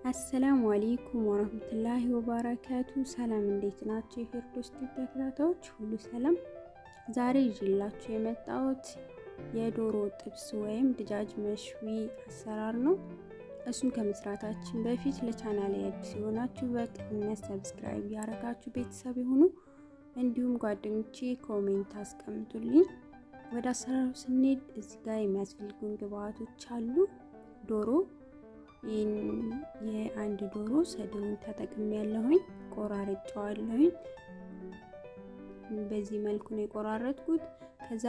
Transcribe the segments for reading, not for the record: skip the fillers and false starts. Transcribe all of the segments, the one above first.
السلام عليكم ورحمة الله وبركاته. سلام እንዴት ናችሁ የፊርዶስ ተከታታዮች ሁሉ ሰላም። ዛሬ ይዤላችሁ የመጣሁት የዶሮ ጥብስ ወይም دجاج መሽዊ አሰራር ነው። እሱን ከመስራታችን በፊት ለቻናሌ አዲስ የሆናችሁ በቅንነት ሰብስክራይብ ያደርጋችሁ ቤተሰብ ይሁኑ። እንዲሁም ጓደኞቼ ኮሜንት አስቀምጡልኝ። ወደ አሰራሩ ስንሄድ እዚህ ጋር የሚያስፈልጉን ግብአቶች አሉ። ዶሮ የአንድ ዶሮ ሰድሩን ተጠቅሜያለሁኝ፣ ቆራርጬዋለሁኝ። በዚህ መልኩ ነው የቆራረጥኩት። ከዛ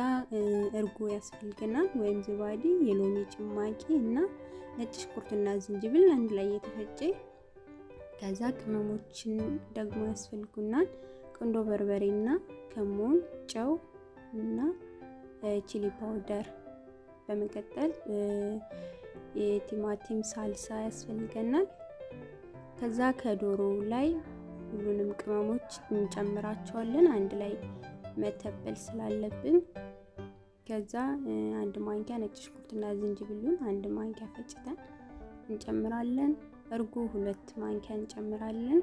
እርጎ ያስፈልገናል ወይም ዝባዲ፣ የሎሚ ጭማቂ እና ነጭ ሽንኩርትና ዝንጅብል አንድ ላይ የተፈጨ። ከዛ ቅመሞችን ደግሞ ያስፈልጉናል፣ ቁንዶ በርበሬና ከሞን፣ ጨው እና ቺሊ ፓውደር። በመቀጠል የቲማቲም ሳልሳ ያስፈልገናል። ከዛ ከዶሮው ላይ ሁሉንም ቅመሞች እንጨምራቸዋለን አንድ ላይ መተበል ስላለብን። ከዛ አንድ ማንኪያ ነጭ ሽንኩርትና ዝንጅብሉን አንድ ማንኪያ ፈጭተን እንጨምራለን። እርጎ 2 ማንኪያ እንጨምራለን።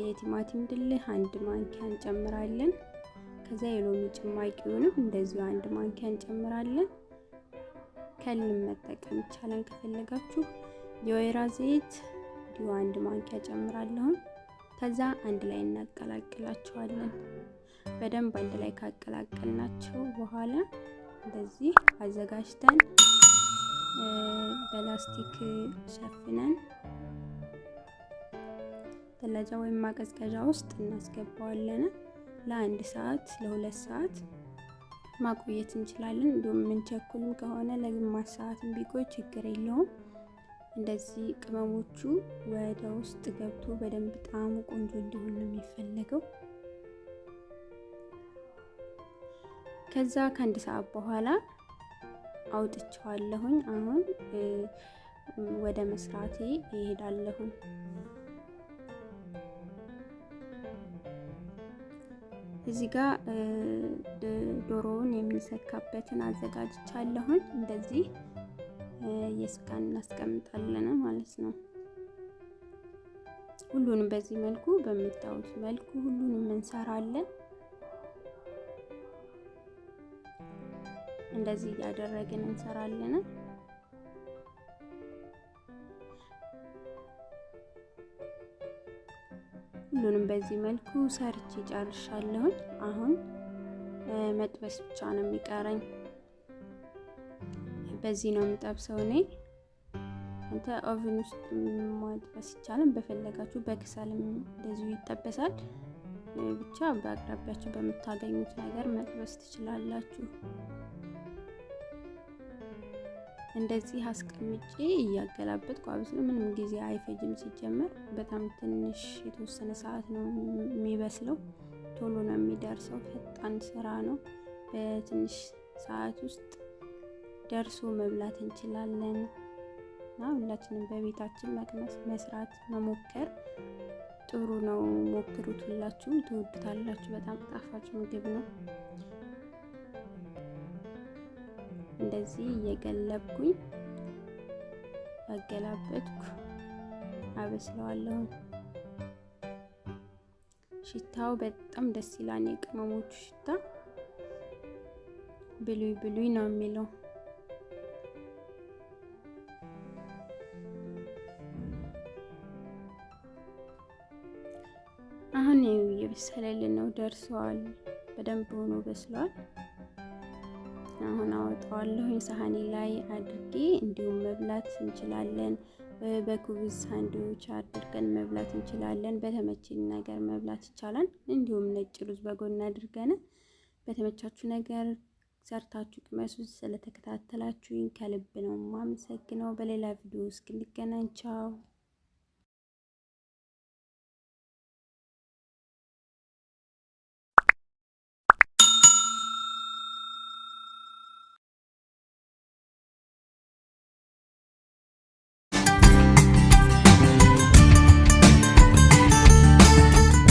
የቲማቲም ድልህ አንድ ማንኪያ እንጨምራለን። ከዛ የሎሚ ጭማቂውንም እንደዚሁ አንድ ማንኪያ እንጨምራለን። ከልም መጠቀም ይቻላል ከፈለጋችሁ። የወይራ ዘይት ዲው አንድ ማንኪያ ጨምራለሁ። ከዛ አንድ ላይ እናቀላቅላቸዋለን። በደንብ አንድ ላይ ካቀላቀልናቸው በኋላ እንደዚህ አዘጋጅተን በላስቲክ ሸፍነን ተላጃ ወይም ማቀዝቀዣ ውስጥ እናስገባዋለን። ለአንድ ሰዓት ለ2 ሰዓት ማቆየት እንችላለን። እንደውም ምንቸኩልም ከሆነ ለግማሽ ሰዓትም ቢቆይ ችግር የለውም። እንደዚህ ቅመሞቹ ወደ ውስጥ ገብቶ በደንብ ጣዕሙ ቆንጆ እንዲሆን ነው የሚፈልገው። ከዛ ከአንድ ሰዓት በኋላ አውጥቼዋለሁኝ። አሁን ወደ መስራቴ እሄዳለሁ። እዚህ ጋር ዶሮውን የምንሰካበትን አዘጋጅቻለሁ። እንደዚህ የስካን እናስቀምጣለን ማለት ነው። ሁሉንም በዚህ መልኩ በሚታዩት መልኩ ሁሉንም እንሰራለን። እንደዚህ ያደረግን እንሰራለን። ሁሉንም በዚህ መልኩ ሰርቼ ጨርሻለሁ። አሁን መጥበስ ብቻ ነው የሚቀረኝ። በዚህ ነው የምጠብሰው እኔ። እንተ ኦቨን ውስጥ ማጥበስ ይቻላል፣ በፈለጋችሁ በክሰልም እንደዚሁ ይጠበሳል። ብቻ በአቅራቢያችሁ በመታገኙት ነገር መጥበስ ትችላላችሁ። እንደዚህ አስቀምጬ እያገላበጥኩ አብስሎ ምንም ጊዜ አይፈጅም። ሲጀመር በጣም ትንሽ የተወሰነ ሰዓት ነው የሚበስለው። ቶሎ ነው የሚደርሰው። ፈጣን ስራ ነው። በትንሽ ሰዓት ውስጥ ደርሶ መብላት እንችላለን። እና ሁላችንም በቤታችን መቅመስ መስራት መሞከር ጥሩ ነው። ሞክሩት፣ ሁላችሁም ትወዱታላችሁ። በጣም ጣፋጭ ምግብ ነው። እንደዚህ እየገለብኩኝ ያገላበጥኩ አበስለዋለሁ። ሽታው በጣም ደስ ይላል። የቅመሞቹ ሽታ ብሉይ ብሉይ ነው የሚለው። አሁን የበሰለልን ነው፣ ደርሷል። በደንብ ሆኖ በስሏል። አሁን አወጣዋለሁ ሳህኔ ላይ አድርጌ። እንዲሁም መብላት እንችላለን። በኩብዝ ሳንድዊች አድርገን መብላት እንችላለን። በተመቸን ነገር መብላት ይቻላል። እንዲሁም ነጭ ሩዝ በጎን አድርገን በተመቻችሁ ነገር ሰርታችሁ ቅመሱ። ስለተከታተላችሁኝ ከልብ ነው የማመሰግነው። በሌላ ቪዲዮ እስክንገናኝ ቻው።